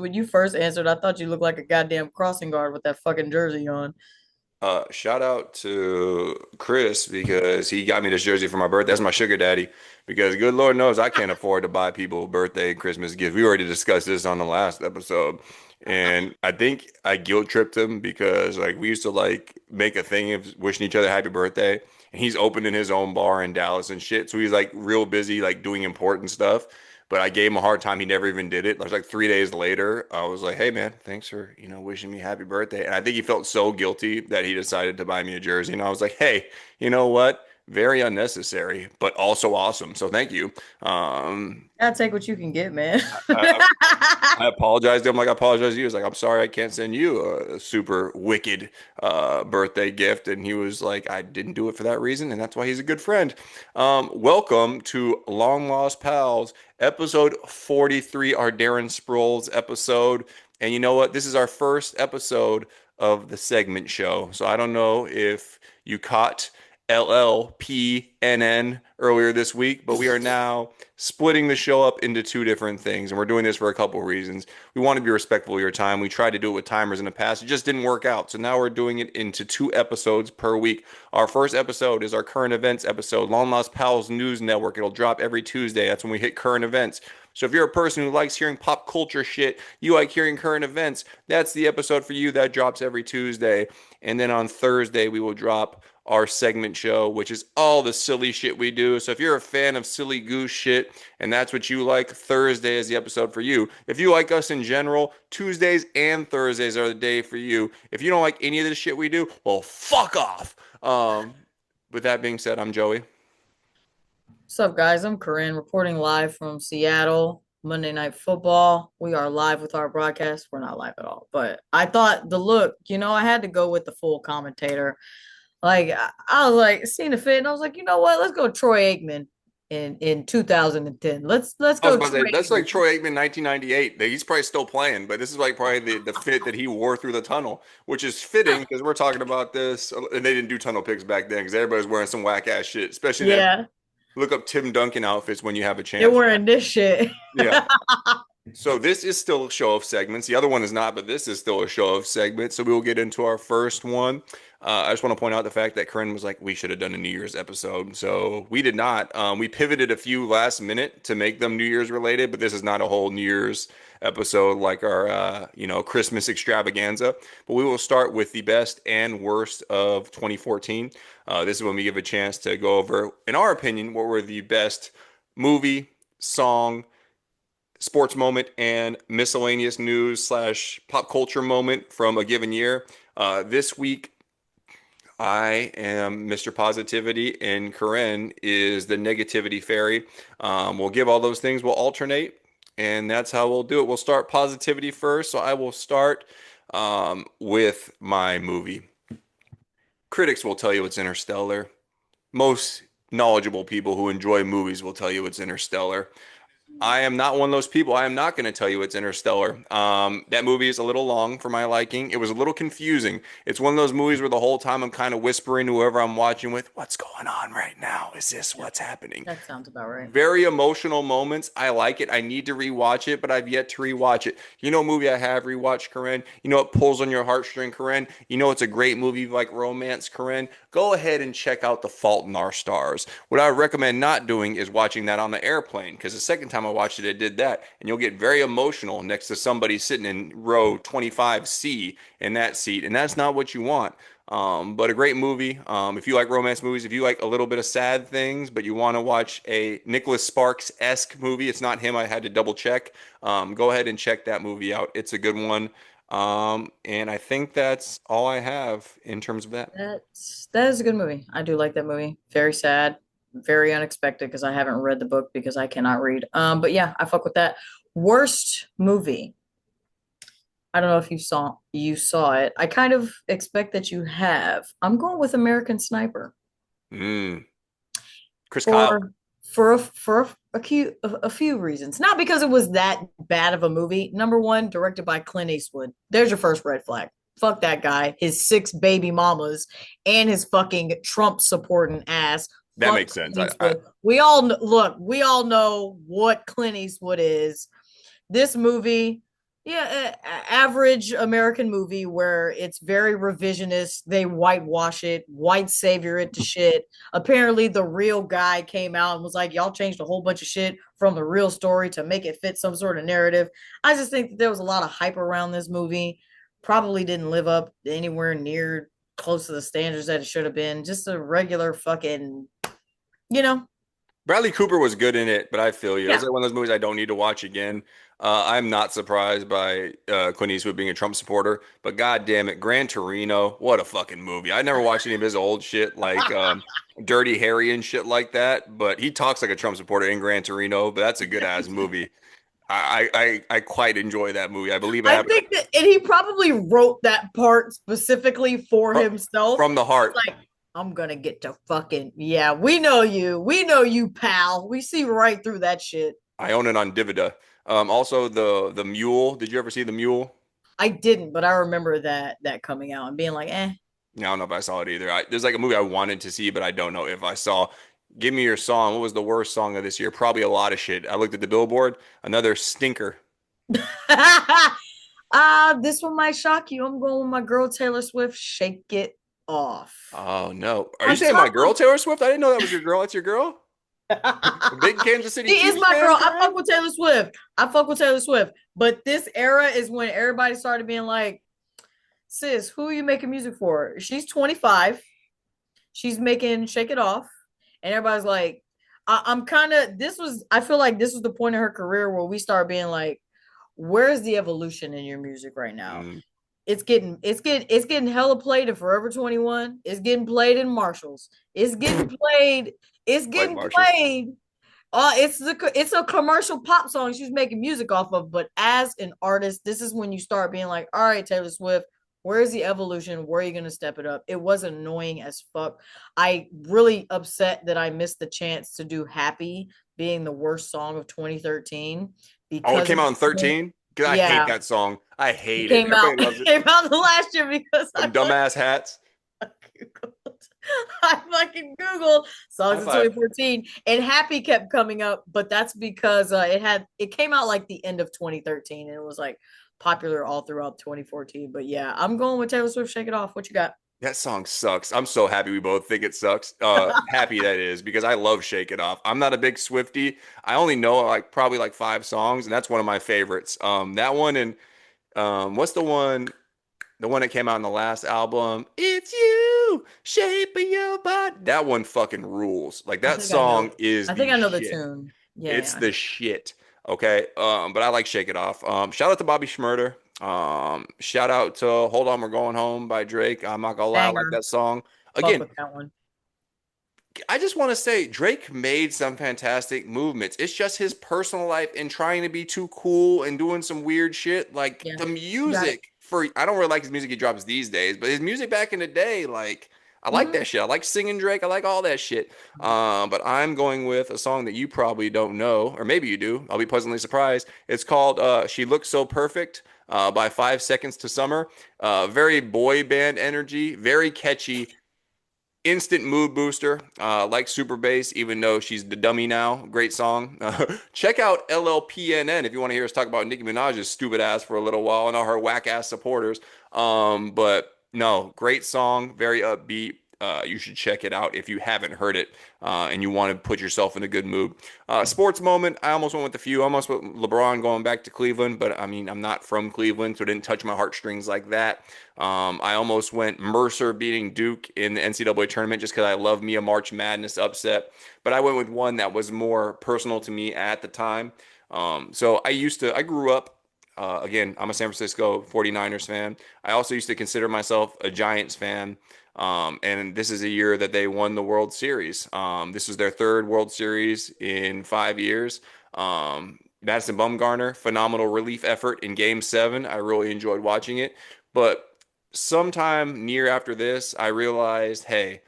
When you first answered, I thought you looked like a goddamn crossing guard with that fucking jersey on. Shout out to Chris because he got me this jersey for my birthday. That's my sugar daddy. Because good Lord knows I can't afford to buy people birthday and Christmas gifts. We already discussed this on the last episode. And I think I guilt tripped him because like we used to like make a thing of wishing each other happy birthday. And he's opening his own bar in Dallas and shit. So he's like real busy like doing important stuff. But I gave him a hard time. He never even did it. It was like 3 days later. I was like, "Hey man, thanks for wishing me happy birthday." And I think he felt so guilty that he decided to buy me a jersey. And I was like, "Hey, you know what? Very unnecessary, but also awesome. So thank you." Gotta take what you can get, man. I, I apologized to him like I apologized to you. I was like, I'm sorry I can't send you a super wicked birthday gift. And he was like, I didn't do it for that reason, and that's why he's a good friend. Welcome to Long Lost Pals, episode 43, our Darren Sproles episode. And you know what? This is our first episode of the segment show. So I don't know if you caught LLPNN earlier this week, but we are now splitting the show up into two different things. And we're doing this for a couple of reasons. We want to be respectful of your time. We tried to do it with timers in the past. It just didn't work out. So now we're doing it into two episodes per week. Our first episode is our current events episode, Long Lost Pals News Network. It'll drop every Tuesday. That's when we hit current events. So if you're a person who likes hearing pop culture shit, you like hearing current events, that's the episode for you. That drops every Tuesday. And then on Thursday, we will drop our segment show, which is all the silly shit we do. So if you're a fan of silly goose shit and that's what you like, Thursday is the episode for you. If you like us in general, Tuesdays and Thursdays are the day for you. If you don't like any of the shit we do, well, fuck off. With that being said, I'm Joey. What's up, guys? I'm Karrin, reporting live from Seattle. Monday Night Football. We are live with our broadcast. We're not live at all, but I thought the look, I had to go with the full commentator. Like I was like seeing the fit, and I was like, you know what? Let's go Troy Aikman in 2010. Let's I was go about to Troy say that's like Aikman. Troy Aikman 1998. He's probably still playing, but this is like probably the fit that he wore through the tunnel, which is fitting because we're talking about this. And they didn't do tunnel picks back then because everybody's wearing some whack ass shit. Especially Yeah, look up Tim Duncan outfits when you have a they're chance. wearing this shit. Yeah. So this is still a show of segments. The other one is not, but this is still a show of segments. So we will get into our first one. I just want to point out the fact that Corinne was like, we should have done a New Year's episode. So we did not. We pivoted a few last minute to make them New Year's related, but this is not a whole New Year's episode like our, Christmas extravaganza. But we will start with the best and worst of 2014. This is when we give a chance to go over, in our opinion, what were the best movie, song, sports moment and miscellaneous news slash pop culture moment from a given year. This week, I am Mr. Positivity, and Corinne is the negativity fairy. We'll give all those things, we'll alternate, and that's how we'll do it. We'll start positivity first. So I will start with my movie. Critics will tell you it's Interstellar. Most knowledgeable people who enjoy movies will tell you it's Interstellar. I am not one of those people. I am not going to tell you it's Interstellar. That movie is a little long for my liking. It was a little confusing. It's one of those movies where the whole time I'm kind of whispering to whoever I'm watching with, what's going on right now? Is this Yeah, what's happening? that sounds about right. Very emotional moments. I like it. I need to rewatch it, but I've yet to rewatch it. You know, a movie I have rewatched, Corinne. You know, it pulls on your heartstring, Corinne. You know, it's a great movie like romance, Corinne. Go ahead and check out The Fault in Our Stars. What I recommend not doing is watching that on the airplane, because the second time I watched it, I did that, and you'll get very emotional next to somebody sitting in row 25C in that seat, and that's not what you want. But a great movie. If you like romance movies, if you like a little bit of sad things, but you want to watch a Nicholas Sparks-esque movie, it's not him. I had to double check. Go ahead and check that movie out. It's a good one. And I think that's all I have in terms of that. That is a good movie. I do like that movie. Very sad, very unexpected because I haven't read the book because I cannot read. But yeah, I fuck with that. Worst movie. I don't know if you saw it. I kind of expect that you have. I'm going with American Sniper Mm. Chris Kyle. for a few reasons. Not because it was that bad of a movie. Number one, directed by Clint Eastwood. There's your first red flag. Fuck that guy, his six baby mamas, and his fucking Trump supporting ass. That Fuck makes sense. Clint Eastwood. We all know what Clint Eastwood is. This movie. Yeah, average American movie where it's very revisionist. They whitewash it, white savior it to shit. Apparently, the real guy came out and was like, "Y'all changed a whole bunch of shit from the real story to make it fit some sort of narrative." I just think that there was a lot of hype around this movie. Probably didn't live up anywhere near close to the standards that it should have been. Just a regular fucking, you know, Bradley Cooper was good in it, but I feel you. It was yeah. like one of those movies I don't need to watch again. I'm not surprised by Clint Eastwood being a Trump supporter, but god damn it, Gran Torino, what a fucking movie. I never watched any of his old shit like Dirty Harry and shit like that, but he talks like a Trump supporter in Gran Torino, but that's a good ass movie. I quite enjoy that movie. I believe I I have it think that, and he probably wrote that part specifically for from, himself. from the He's heart. like, I'm gonna get to fucking, yeah, we know you, pal. We see right through that shit. I own it on Divida. Also the Mule. Did you ever see the Mule? I didn't, but I remember that coming out and being like, eh. I don't know if I saw it either. There's like a movie I wanted to see, but I don't know if I saw. Give me your song. What was the worst song of this year? Probably a lot of shit. I looked at the billboard. Another stinker. This one might shock you. I'm going with my girl Taylor Swift. Shake it off. Oh no. Are you On saying my top girl Taylor Swift? I didn't know that was your girl. That's your girl? A of big Kansas City She is Chiefs my fan, girl. I Corinne? fuck with Taylor Swift. I fuck with Taylor Swift. But this era is when everybody started being like, sis, who are you making music for? She's 25. She's making Shake It Off. And everybody's like, I'm kind of, I feel like this was the point in her career where we start being like, where's the evolution in your music right now? Mm, It's getting hella played in Forever 21. It's getting played in Marshalls. It's getting played. It's like getting Marshalls. played it's a commercial pop song she's making music off of. But as an artist, this is when you start being like, all right, Taylor Swift, where's the evolution? Where are you gonna step it up? It was annoying as fuck. I really upset that I missed the chance to do Happy being the worst song of 2013 Oh, it because came of out in 13? Because I hate yeah, that song. I it hate it. came Everybody out loves it it. came out the last year because I Them dumbass hats. I fucking Googled High songs in five. 2014 and Happy kept coming up, but that's because it came out like the end of 2013 and it was like popular all throughout 2014. But yeah, I'm going with Taylor Swift, Shake It Off. What you got? That song sucks. I'm so happy we both think it sucks. Happy that is because I love Shake It Off. I'm not a big Swiftie. I only know like probably like five songs, and that's one of my favorites. That one and what's the one? The one that came out in the last album? It's you, shape of your body. That one fucking rules. Like I that think I song know. is I think the I know the shit. tune. Yeah, It's yeah. the shit. Okay. But I like Shake It Off. Shout out to Bobby Schmurder. Shout out to Hold On, We're Going Home by Drake. I'm not gonna lie, I like Banger. that song. Fuck Again, with that one. I just want to say Drake made some fantastic movements. It's just his personal life and trying to be too cool and doing some weird shit. Like Yeah. the You got it. music for I don't really like his music he drops these days, but his music back in the day, like I like Mm-hmm. that shit. I like singing Drake. I like all that shit. But I'm going with a song that you probably don't know, or maybe you do. I'll be pleasantly surprised. It's called "She Looks So Perfect" by 5 Seconds to Summer. Very boy band energy, very catchy, instant mood booster, like Super Bass, even though she's the dummy now. Great song. Check out LLPNN if you want to hear us talk about Nicki Minaj's stupid ass for a little while and all her whack ass supporters. But no, great song, very upbeat. You should check it out if you haven't heard it and you want to put yourself in a good mood. Sports moment, I almost went with a few. I almost went LeBron going back to Cleveland, but I mean, I'm not from Cleveland, so it didn't touch my heartstrings like that. I almost went Mercer beating Duke in the NCAA tournament just because I love me a March Madness upset. But I went with one that was more personal to me at the time. So I grew up, again, I'm a San Francisco 49ers fan. I also used to consider myself a Giants fan. And this is a year that they won the World Series. This was their third World Series in 5 years. Madison Bumgarner, phenomenal relief effort in Game 7. I really enjoyed watching it. But sometime near after this, I realized, hey,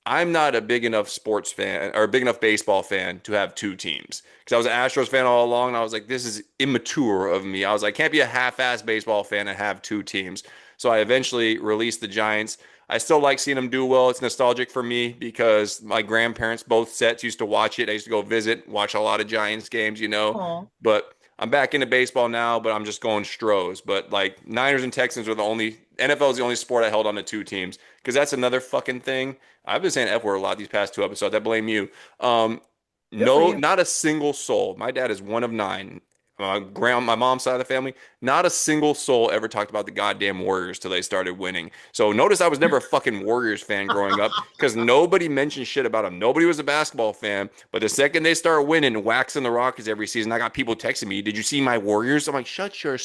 I'm not a big enough sports fan or a big enough baseball fan to have two teams. Because I was an Astros fan all along, and I was like, this is immature of me. I was like, can't be a half-ass baseball fan and have two teams. So I eventually released the Giants. I still like seeing them do well. It's nostalgic for me because my grandparents, both sets, used to watch it. I used to go visit, watch a lot of Giants games. Oh, But I'm back into baseball now, but I'm just going Stros. But like Niners and Texans are the only NFL is the only sport I held on to two teams because that's another fucking thing. I've been saying F word a lot these past two episodes. I blame you. Good for No, you. not a single soul. My dad is one of nine. My mom's side of the family, not a single soul ever talked about the goddamn Warriors till they started winning. So notice I was never a fucking Warriors fan growing up because nobody mentioned shit about them. Nobody was a basketball fan. But the second they start winning, waxing the Rockets every season, I got people texting me, "Did you see my Warriors?" I'm like, "Shut your."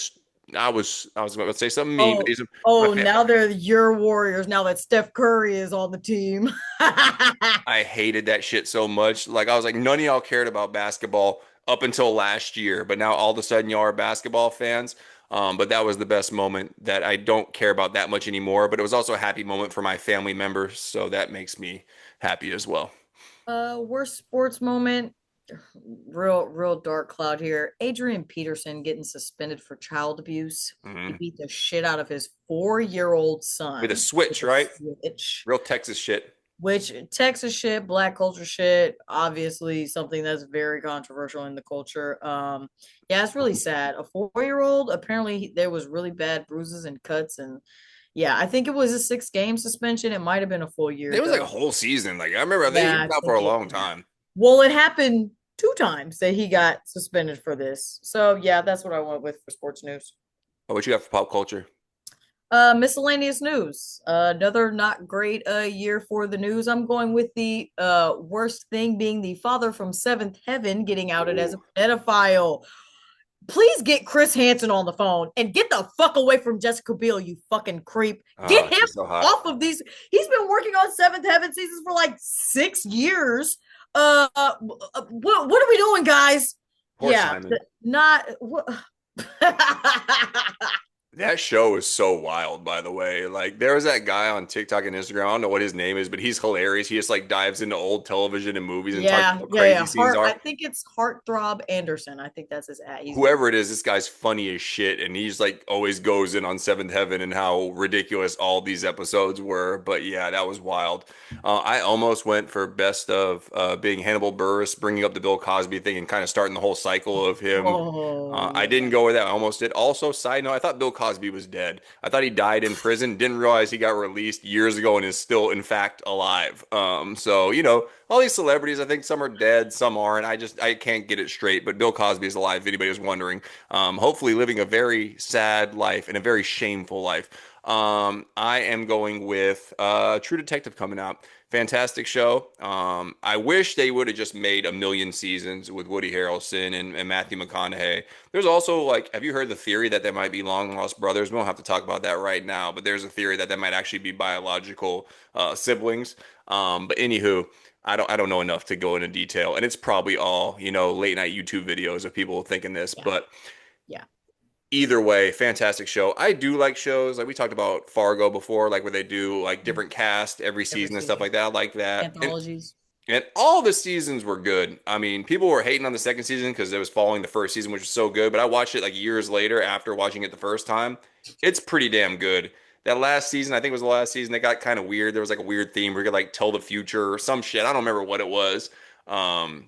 I was about to say something mean, but Oh, he's my oh, fan. now they're your Warriors now that Steph Curry is on the team. I hated that shit so much. Like I was like, none of y'all cared about basketball up until last year, but now all of a sudden y'all are basketball fans. But that was the best moment that I don't care about that much anymore. But it was also a happy moment for my family members, so that makes me happy as well. Worst sports moment. Real dark cloud here. Adrian Peterson getting suspended for child abuse. He Hmm. beat the shit out of his 4-year-old With a son with switch, a right? switch. Real Texas shit. Which Texas shit, black culture shit, obviously something that's very controversial in the culture. Yeah, it's really sad. A 4-year-old, apparently there was really bad bruises and cuts, and yeah, I think it was a 6 game suspension. It might have been a full year It was like a though. whole season. Like I remember, I think he Yeah, was I out for think a it. long Yeah. time. Well, it happened 2 times that he got suspended for this. So yeah, that's what I went with for sports news. Oh, what you got for pop culture? Miscellaneous news. Another not great year for the news. I'm going with the worst thing being the father from Seventh Heaven getting outed as a Ooh, pedophile. Please get Chris Hansen on the phone and get the fuck away from Jessica Biel, you fucking creep. Get oh, him she's so hot. off of these. He's been working on Seventh Heaven seasons for like 6 years. What are we doing, guys? Poor Yeah, Simon. not. That show is so wild, by the way. Like, there was that guy on TikTok and Instagram. I don't know what his name is, but he's hilarious. He just like dives into old television and movies and talks about Yeah, how yeah, crazy yeah. scenes Heart. I are. think it's Heartthrob Anderson. I think that's his at. He's very Whoever it is, this guy's funny as shit, and he's like always goes in on Seventh Heaven and how ridiculous all these episodes were. But yeah, that was wild. I almost went for best of being Hannibal Buress, bringing up the Bill Cosby thing, and kind of starting the whole cycle of him. oh I yeah. didn't go with that. I almost did. Also, side note, I thought Bill Cosby was dead. I thought he died in prison. Didn't realize he got released years ago and is still, in fact, alive. So all these celebrities, I think some are dead, some aren't. I can't get it straight. But Bill Cosby is alive. If anybody was wondering, hopefully living a very sad life and a very shameful life. I am going with True Detective coming out. Fantastic show. I wish they would have just made a million seasons with Woody Harrelson and Matthew McConaughey. There's also like, have you heard the theory that they might be long lost brothers? We don't have to talk about that right now, but there's a theory that they might actually be biological siblings. But anywho, I don't know enough to go into detail, and it's probably all late night YouTube videos of people thinking this, Yeah, but yeah. either way, fantastic show. I do like shows like we talked about Fargo before, like where they do like different cast every Every season and stuff season. like that. I like that. Anthologies. And all the seasons were good. I mean, people were hating on the second season because it was following the first season, which was so good. But I watched it like years later after watching it the first time. It's pretty damn good. That last season, I think it was the last season, they got kind of weird. There was like a weird theme where you could like tell the future or some shit. I don't remember what it was. Um,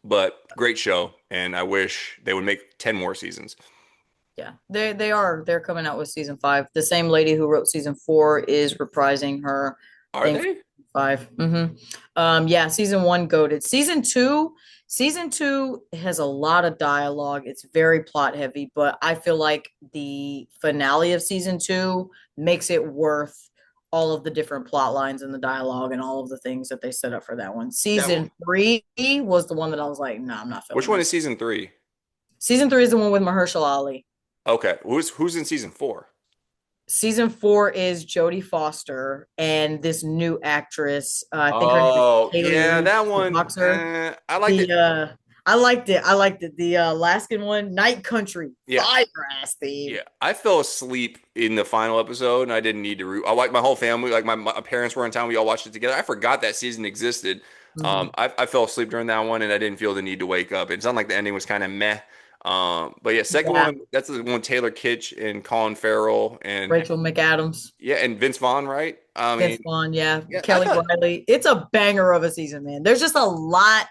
but great show. And I wish they would make 10 more seasons. Yeah, they're coming out with season 5. The same lady who wrote season 4 is reprising her Are thing for they? 5. Yeah, season 1 goaded. Season 2 has a lot of dialogue. It's very plot heavy, but I feel like the finale of season 2 makes it worth all of the different plot lines and the dialogue and all of the things that they set up for that one. That Season one. 3 was the one that I was like, no, I'm not Which feeling one is this. season three? Season 3 is the one with Mahershala Ali. Okay. Who's in season four? Season 4 is Jodie Foster and this new actress. I think her name is Oh, Haley yeah, Wu, that the one. boxer. I liked The it. I liked it. I liked it. The Alaskan one, Night Country, Yeah. fire ass theme. Yeah, I fell asleep in the final episode, and I didn't need to root. I like my whole family, like my parents were in town. We all watched it together. I forgot that season existed. Mhm. I fell asleep during that one, and I didn't feel the need to wake up. It sounded like the ending was kind of meh. But yeah, second Yeah, one, that's the one Taylor Kitsch and Colin Farrell and Rachel McAdams, yeah, and Vince Vaughn, right? I Vince mean, Vaughn, yeah, yeah, I Kelly thought, Riley. It's a banger of a season, man. There's just a lot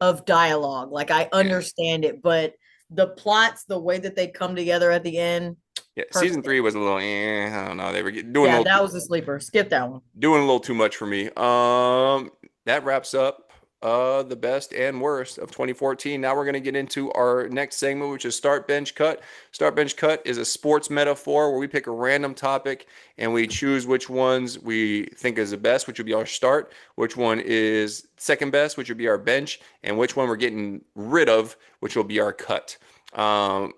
of dialogue. Like I yeah, understand it, but the plots, the way that they come together at the end, Yeah, season perfect. three was a little, I don't know. They were doing a Yeah, little, that was a sleeper. Skip that one. doing a little too much for me. That wraps up the best and worst of 2014. Now we're going to get into our next segment, which is start bench cut. Start bench cut is a sports metaphor where we pick a random topic and we choose which ones we think is the best, which would be our start, which one is second best, which would be our bench, and which one we're getting rid of, which will be our cut.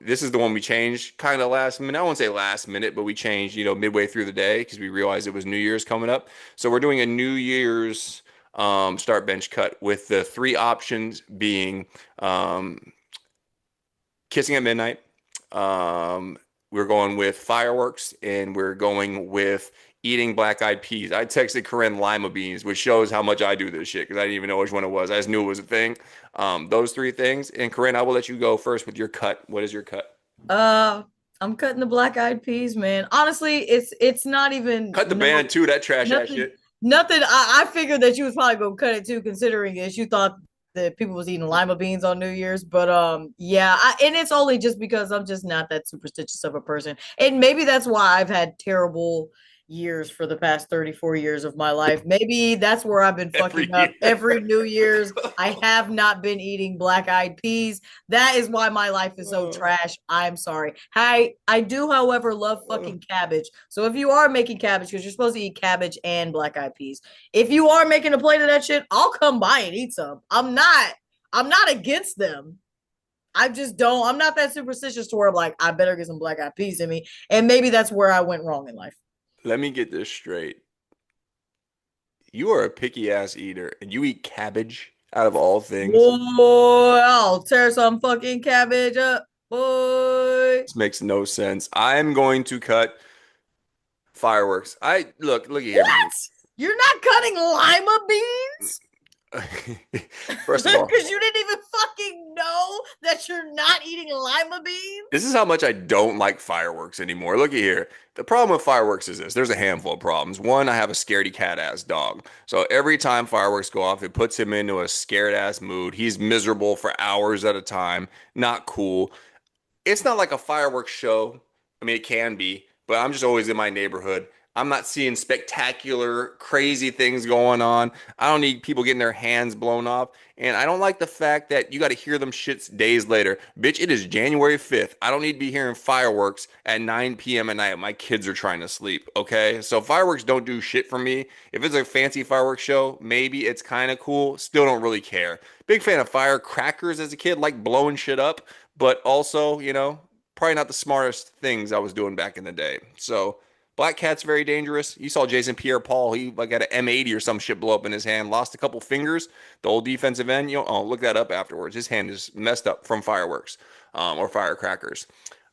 This is the one we changed kind of last minute. I won't say last minute, but we changed, midway through the day because we realized it was New Year's coming up. So we're doing a New Year's start bench cut with the three options being kissing at midnight. We're going with fireworks and we're going with eating black eyed peas. I texted Karrin lima beans, which shows how much I do this shit because I didn't even know which one it was. I just knew it was a thing. Those three things. And Karrin, I will let you go first with your cut. What is your cut? Uh, I'm cutting the black eyed peas, man. Honestly, it's not even Cut the band too. That trash ass nothing shit. nothing. I figured that you was probably gonna cut it too, considering that you thought that people was eating lima beans on New Year's. But yeah, and it's only just because I'm just not that superstitious of a person, and maybe that's why I've had terrible years for the past 34 years of my life. Maybe that's where I've been Every fucking year. up every New Year's. I have not been eating black eyed peas. That is why my life is so trash. I'm sorry. I do, however, love fucking cabbage. So if you are making cabbage, because you're supposed to eat cabbage and black eyed peas, if you are making a plate of that shit, I'll come by and eat some. I'm not against them. I just don't. I'm not that superstitious to where I'm like, I better get some black eyed peas in me. And maybe that's where I went wrong in life. Let me get this straight. You are a picky ass eater and you eat cabbage out of all things. Boy, I'll tear some fucking cabbage up, boy. This makes no sense. I'm going to cut fireworks. I look at here, What? baby. You're not cutting lima beans? First of all, Because you didn't even fucking know that you're not eating lima this beans? is how much I don't like fireworks anymore. Look at here. The problem with fireworks is this. There's a handful of problems. One, I have a scaredy cat ass dog. So every time fireworks go off, it puts him into a scared ass mood. He's miserable for hours at a time. Not cool. It's not like a fireworks show. I mean, it can be, but I'm just always in my neighborhood. I'm not seeing spectacular, crazy things going on. I don't need people getting their hands blown off. And I don't like the fact that you got to hear them shits days later. Bitch, it is January 5th. I don't need to be hearing fireworks at 9 p.m. at night. My kids are trying to sleep. Okay. So fireworks don't do shit for me. If it's a fancy fireworks show, maybe it's kind of cool. Still don't really care. Big fan of firecrackers as a kid, like blowing shit up, but also, probably not the smartest things I was doing back in the day. So Black Cat's very dangerous. You saw Jason Pierre-Paul. He like got an M80 or some shit blow up in his hand, lost a couple fingers. The old defensive end, look that up afterwards. His hand is messed up from fireworks or firecrackers.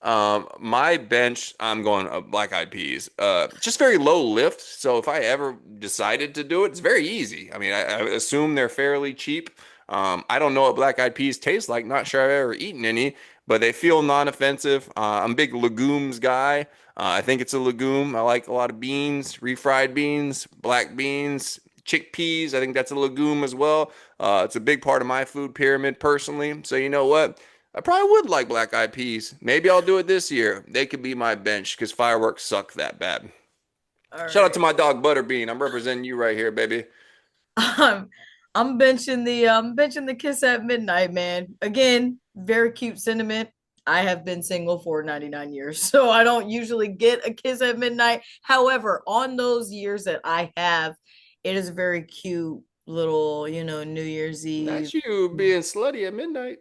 My bench, I'm going black eyed peas. Just very low lift. So if I ever decided to do it, it's very easy. I mean, I assume they're fairly cheap. I don't know what black eyed peas taste like. Not sure I've ever eaten any, but they feel non-offensive. I'm a big legumes guy. I think it's a legume. I like a lot of beans, refried beans, black beans, chickpeas. I think that's a legume as well. It's a big part of my food pyramid personally. So you know what? I probably would like black eyed peas. Maybe I'll do it this year. They could be my bench because fireworks suck that bad. All Shout out to right. my dog Butterbean. I'm representing you right here, baby. I'm I'm benching the kiss at midnight, man. Again, very cute sentiment. I have been single for 99 years, so I don't usually get a kiss at midnight. However, on those years that I have, it is a very cute little, New Year's Not Eve. you being slutty at midnight.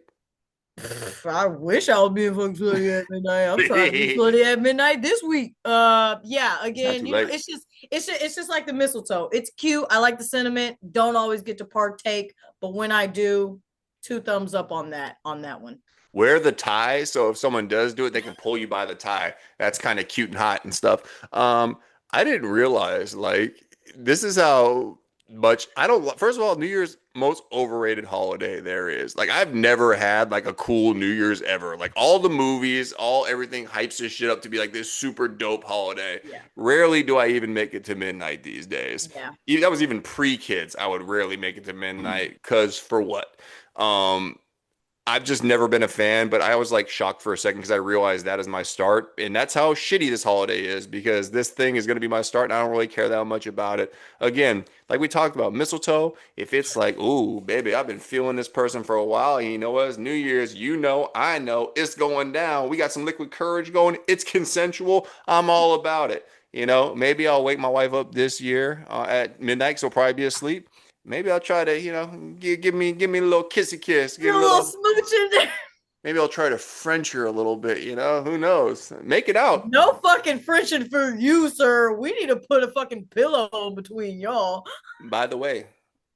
I wish I was being fucking slutty at midnight. I'm trying to be slutty at midnight this week. Yeah. It's not Again, too late. it's just like the mistletoe. It's cute. I like the sentiment. Don't always get to partake, but when I do, two thumbs up on that one. Wear the tie so if someone does do it, they can pull you by the tie. That's kind of cute and hot and stuff. I didn't realize like this is how much I don't. First of all, New Year's most overrated holiday there is. Like I've never had like a cool New Year's ever. Like all the movies, all everything hypes this shit up to be like this super dope holiday. Yeah. Rarely do I even make it to midnight these days. Yeah. That was even pre-kids. I would rarely make it to midnight because for what? Um, I've just never been a fan, but I was like shocked for a second because I realized that is my start. And that's how shitty this holiday is because this thing is going to be my start and I don't really care that much about it. Again, like we talked about mistletoe, if it's like, ooh, baby, I've been feeling this person for a while. And you know what? It's New Year's, you know, I know it's going down. We got some liquid courage going. It's consensual. I'm all about it. You know, maybe I'll wake my wife up this year at midnight, so I'll probably be asleep. Maybe I'll try to, give me a little kissy kiss, Get get a a little little. smooch in there. Maybe I'll try to French her a little bit, you know? Who knows? Make it out. No fucking friction for you, sir. We need to put a fucking pillow between y'all. By the way,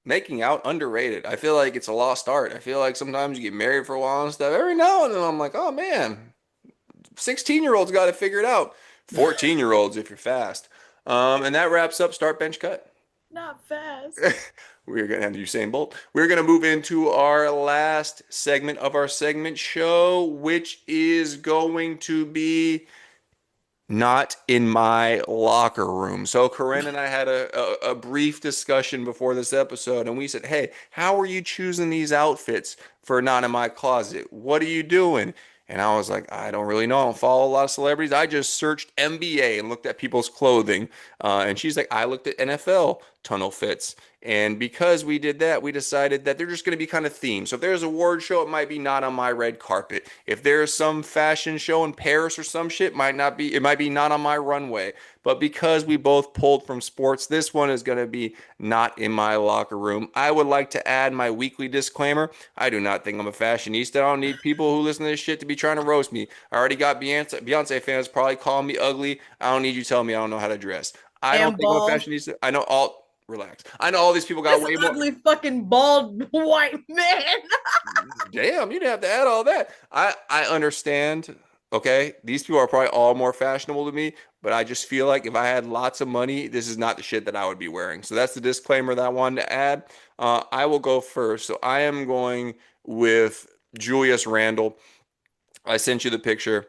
making out underrated. I feel like it's a lost art. I feel like sometimes you get married for a while and stuff. Every now and then I'm like, oh man, 16-year-olds got to figure it out. 14-year-olds if you're fast. And that wraps up Start Bench Cut. Not fast. We're gonna have Usain Bolt. We're gonna move into our last segment of our segment show, which is going to be not in my locker room. So Corinne and I had a brief discussion before this episode, and we said, "Hey, how are you choosing these outfits for not in my closet? What are you doing?" And I was like, I don't really know. I don't follow a lot of celebrities. I just searched NBA and looked at people's clothing. And she's like, I looked at NFL tunnel fits. And because we did that, we decided that they're just going to be kind of themed. So if there's a award show, it might be not on my red carpet. If there's some fashion show in Paris or some shit, it might be not on my runway. But because we both pulled from sports, this one is going to be not in my locker room. I would like to add my weekly disclaimer. I do not think I'm a fashionista. I don't need people who listen to this shit to be trying to roast me. I already got Beyonce fans probably calling me ugly. I don't need you telling me I don't know how to dress. I don't And think I'm a bald. fashionista. I know all. Relax. I know all these people got This way more. ugly fucking bald white man. Damn, you didn't have to add all that. I understand. Okay, these people are probably all more fashionable to me, but I just feel like if I had lots of money, this is not the shit that I would be wearing. So that's the disclaimer that I wanted to add. I will go first. So I am going with Julius Randle. I sent you the picture.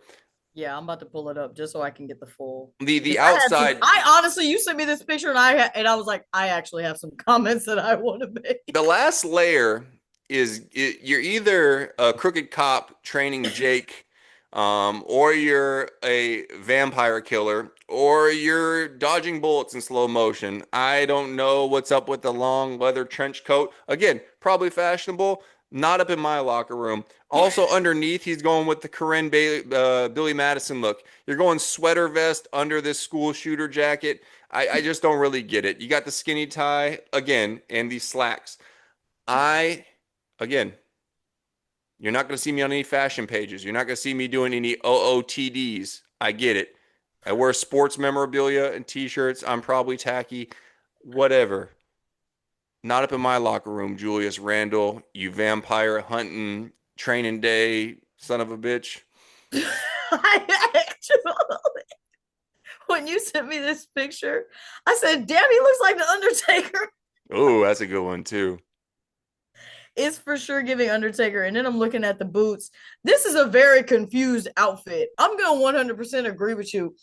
Yeah, I'm about to pull it up just so I can get the full. The Because I had some. outside, I honestly, you sent me this picture, and I was like, I actually have some comments that I want to the make. last layer you're either a crooked cop training Jake, or you're a vampire killer, or you're dodging bullets in slow motion. I don't know what's up with the long leather trench coat. Again, probably fashionable. Not up in my locker room. Also underneath, he's going with the Billy Madison look. You're going sweater vest under this school shooter jacket. I just don't really get it. You got the skinny tie again and these slacks. I, again, you're not going to see me on any fashion pages. You're not going to see me doing any OOTDs. I get it. I wear sports memorabilia and t-shirts. I'm probably tacky. Whatever. Not up in my locker room, Julius Randle, you vampire hunting, training day, son of a bitch. I actually, when you sent me this picture, I said, "Damn, he looks like the Undertaker." Oh, that's a good one too. It's for sure giving Undertaker. And then I'm looking at the boots. This is a very confused outfit. I'm gonna 100% agree with you.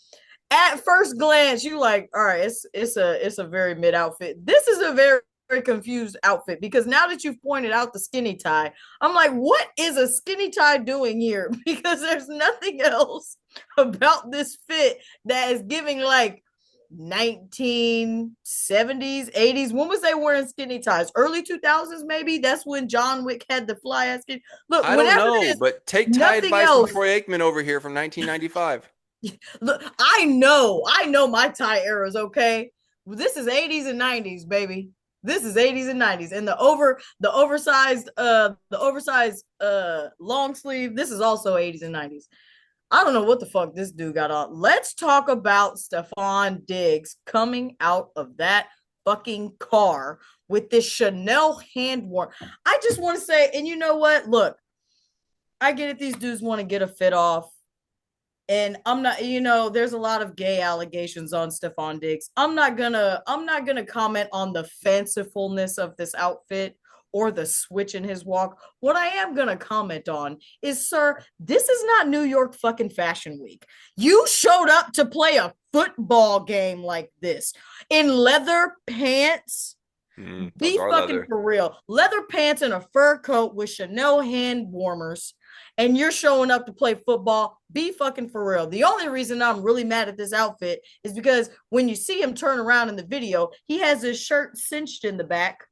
At first glance, you like, all right, it's a very mid outfit. This is a very confused outfit because now that you've pointed out the skinny tie, I'm like, what is a skinny tie doing here? Because there's nothing else about this fit that is giving like 1970s, 80s. When was they wearing skinny ties? Early 2000s, maybe. That's when John Wick had the fly ass skin. Look, I don't whenever it know, is, but take tie nothing advice from else. Troy Aikman over here from 1995. Look, I know my tie eras, okay? This is 80s and 90s, baby. This is 80s and 90s. And the oversized long sleeve, this is also 80s and 90s. I don't know what the fuck this dude got on. Let's talk about Stefon Diggs coming out of that fucking car with this Chanel hand warm. I just want to say, and you know what? Look, I get it. These dudes want to get a fit off. And I'm not, there's a lot of gay allegations on Stefon Diggs. I'm not gonna comment on the fancifulness of this outfit or the switch in his walk. What I am gonna comment on is, sir, this is not New York fucking Fashion Week. You showed up to play a football game like this in leather pants Those Be are fucking leather. for real. Leather pants and a fur coat with Chanel hand warmers, and you're showing up to play football. Be fucking for real. The only reason I'm really mad at this outfit is because when you see him turn around in the video, he has his shirt cinched in the back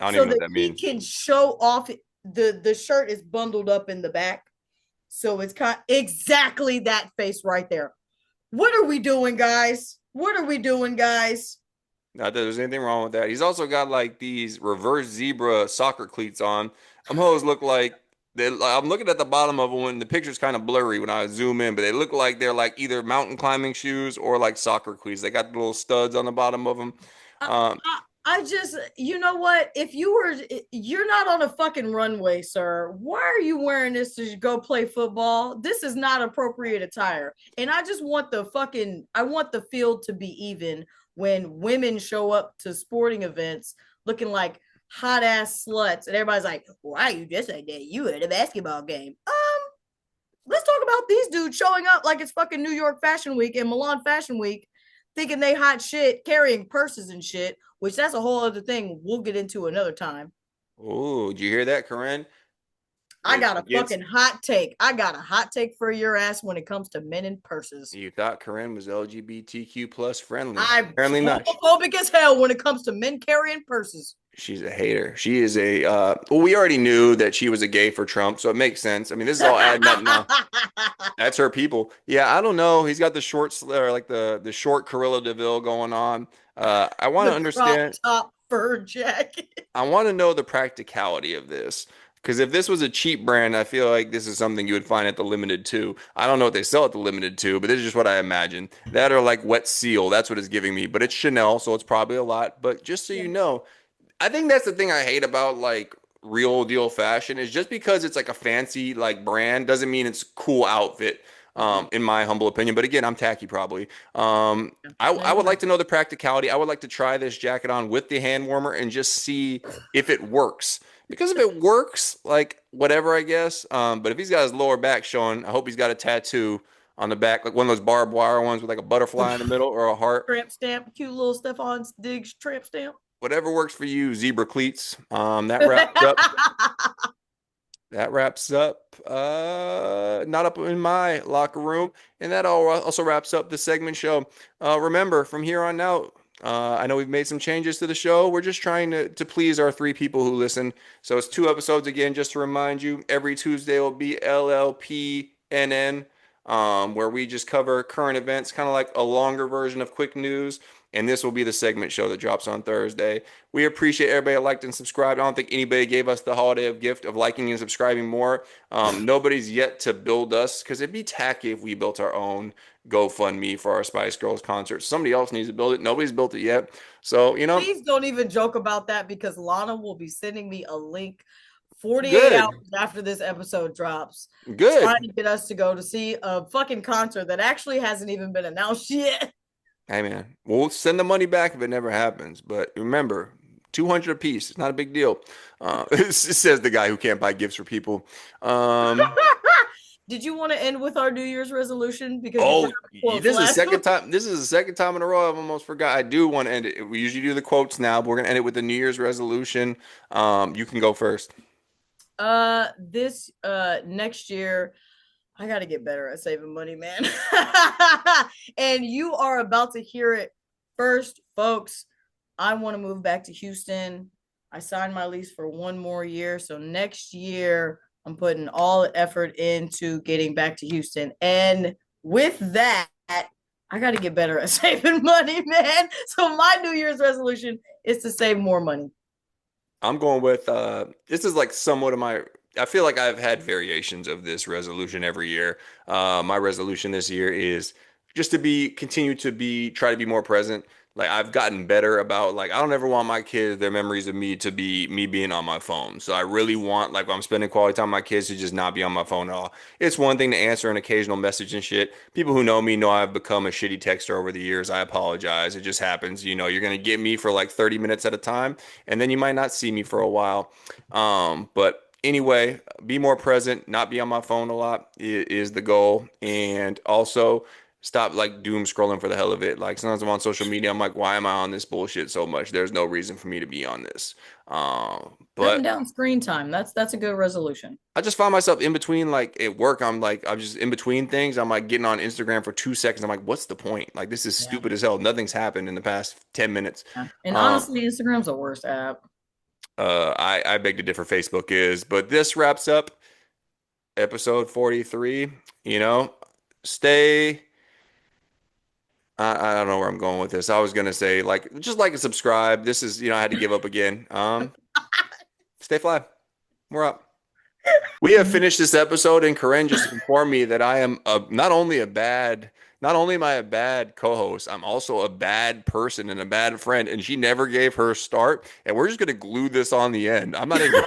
I don't so even know what that that he means. can show off the shirt is bundled up in the back. So it's kind of exactly that face right there. What are we doing, guys? What are we doing, guys? Not that there's anything wrong with that. He's also got like these reverse zebra soccer cleats on. I'm always look like I'm looking at the bottom of them and the picture's kind of blurry when I zoom in, but they look like they're like either mountain climbing shoes or like soccer cleats. They got the little studs on the bottom of them. I, Um, I just, you know what? If you were, you're not on a fucking runway, sir. Why are you wearing this to go play football? This is not appropriate attire. And I just want I want the field to be even when women show up to sporting events looking like hot ass sluts. And everybody's like, why are you dressed like that? You at a basketball game. Let's talk about these dudes showing up like it's fucking New York Fashion Week and Milan Fashion Week, thinking they hot shit, carrying purses and shit, which that's a whole other thing we'll get into another time. oh, did you hear that, Corinne? I It got a gets fucking hot take. I got a hot take for your ass when it comes to men in purses. you thought Corinne was LGBTQ plus friendly. I'm Apparently not. homophobic as hell when it comes to men carrying purses. She's a hater. She is a well, we already knew that she was a gay for Trump, so it makes sense. I mean, this is all adding up now. That's her people. Yeah, I don't know. He's got the short or like the short Corilla Deville going on. I want to The crop understand. top fur jacket. I want to know the practicality of this. Because if this was a cheap brand, I feel like this is something you would find at the Limited Too. I don't know what they sell at the Limited Too, but this is just what I imagine. That or like Wet Seal. That's what it's giving me. But it's Chanel, so it's probably a lot. But just so Yeah. you know, I think that's the thing I hate about like real deal fashion is just because it's like a fancy like brand doesn't mean it's a cool outfit. Mm-mm. In my humble opinion, but again, I'm tacky probably. I Maybe would like not. to know the practicality. I would like to try this jacket on with the hand warmer and just see if it works. Because if it works, like whatever, I guess. But if he's got his lower back showing, I hope he's got a tattoo on the back, like one of those barbed wire ones with like a butterfly in the middle or a heart. Tramp stamp, cute little Stefon Diggs tramp stamp. Whatever works for you, zebra cleats. That wraps up. That wraps up. Not up in my locker room, and that all also wraps up the segment show. Remember, from here on out, I know we've made some changes to the show. We're just trying to please our three people who listen. So it's 2 episodes again, just to remind you. Every Tuesday will be LLPNN, where we just cover current events, kind of like a longer version of quick news. And this will be the segment show that drops on Thursday. We appreciate everybody that liked and subscribed. I don't think anybody gave us the holiday of gift of liking and subscribing more. Nobody's yet to build us because it'd be tacky if we built our own GoFundMe for our Spice Girls concert. Somebody else needs to build it. Nobody's built it yet. So, Please don't even joke about that because Lana will be sending me a link 48 hours good, after this episode drops, trying good. to get us to go to see a fucking concert that actually hasn't even been announced yet. Hey, man, we'll send the money back if it never happens. But remember, 200 a piece. It's not a big deal. It says the guy who can't buy gifts for people. Um, Did you want to end with our New Year's resolution because you forgot Oh, the quotes this is the last second time? time. This is the second time in a row I've almost forgot. I do want to end it. We usually do the quotes now, but we're gonna end it with the New Year's resolution. You can go first. This next year I got to get better at saving money, man. And you are about to hear it first, folks. I want to move back to Houston. I signed my lease for 1 more year. So next year, I'm putting all the effort into getting back to Houston. And with that, I got to get better at saving money, man. So my New Year's resolution is to save more money. I'm going with this is like somewhat of my I feel like I've had variations of this resolution every year. My resolution this year is just to be continue to be try to be more present. Like I've gotten better about like I don't ever want my kids their memories of me to be me being on my phone. So I really want like when I'm spending quality time with my kids to just not be on my phone at all. It's one thing to answer an occasional message and shit. People who know me know I've become a shitty texter over the years. I apologize. It just happens. You know, you're gonna get me for like 30 minutes at a time and then you might not see me for a while. But anyway, be more present, not be on my phone a lot is the goal. And also Stop like doom scrolling for the hell of it. Like sometimes I'm on social media, I'm like, why am I on this bullshit so much? There's no reason for me to be on this. Cutting But down screen time. That's a good resolution. I just find myself in between, like at work, I'm just in between things. I'm like getting on Instagram for 2 seconds. I'm like, what's the point? Like this is Yeah. stupid as hell. Nothing's happened in the past 10 minutes. Yeah. And Um, honestly, Instagram's the worst app. I beg to differ, Facebook is, but this wraps up episode 43. You know, stay. I don't know where I'm going with this. I was gonna say like just like and subscribe. This is I had to give up again. Stay fly. We're up. We have finished this episode, and Karrin just informed me that I am not only am I a bad co-host, I'm also a bad person and a bad friend. And she never gave her start, and we're just gonna glue this on the end. I'm not even.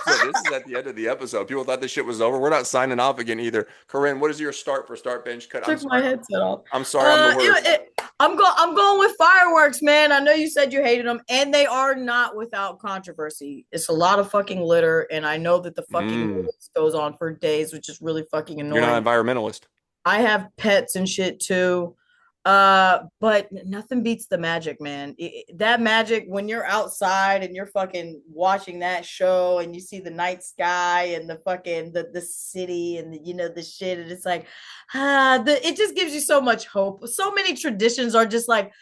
So this is at the end of the episode. People thought this shit was over. We're not signing off again either. Karinn, what is your start for start bench cut? I'm Took my sorry. headset off. I'm sorry. I'm the worst. I'm going with fireworks, man. I know you said you hated them, and they are not without controversy. It's a lot of fucking litter, and I know that the fucking Mm, list goes on for days, which is really fucking you're not an annoying. environmentalist. I have pets and shit too. But nothing beats the magic, man. That magic when you're outside and you're fucking watching that show and you see the night sky and the fucking the city and the shit, and it's like it just gives you so much hope. So many traditions are just like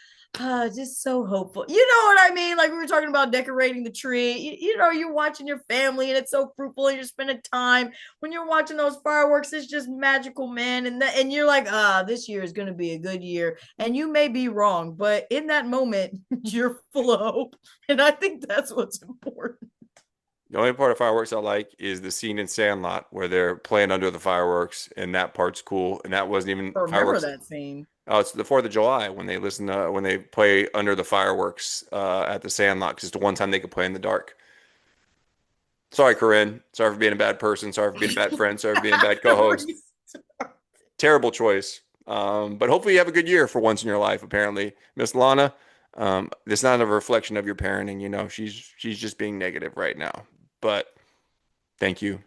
just so hopeful. You know what I mean? Like we were talking about decorating the tree. You're watching your family and it's so fruitful and you're spending time. When you're watching those fireworks, it's just magical, man. And you're like, this year is gonna be a good year. And you may be wrong, but in that moment, you're full of hope. And I think that's what's important. The only part of fireworks I like is the scene in Sandlot where they're playing under the fireworks, and that part's cool. And that wasn't even I remember fireworks. that scene. Oh, it's the 4th of July when they when they play under the fireworks at the Sandlot, 'cause it's the one time they could play in the dark. Sorry, Corinne. Sorry for being a bad person. Sorry for being a bad friend. Sorry for being a bad co-host. Terrible choice. But hopefully you have a good year for once in your life. Apparently, Miss Lana, it's not a reflection of your parenting. She's just being negative right now. But thank you.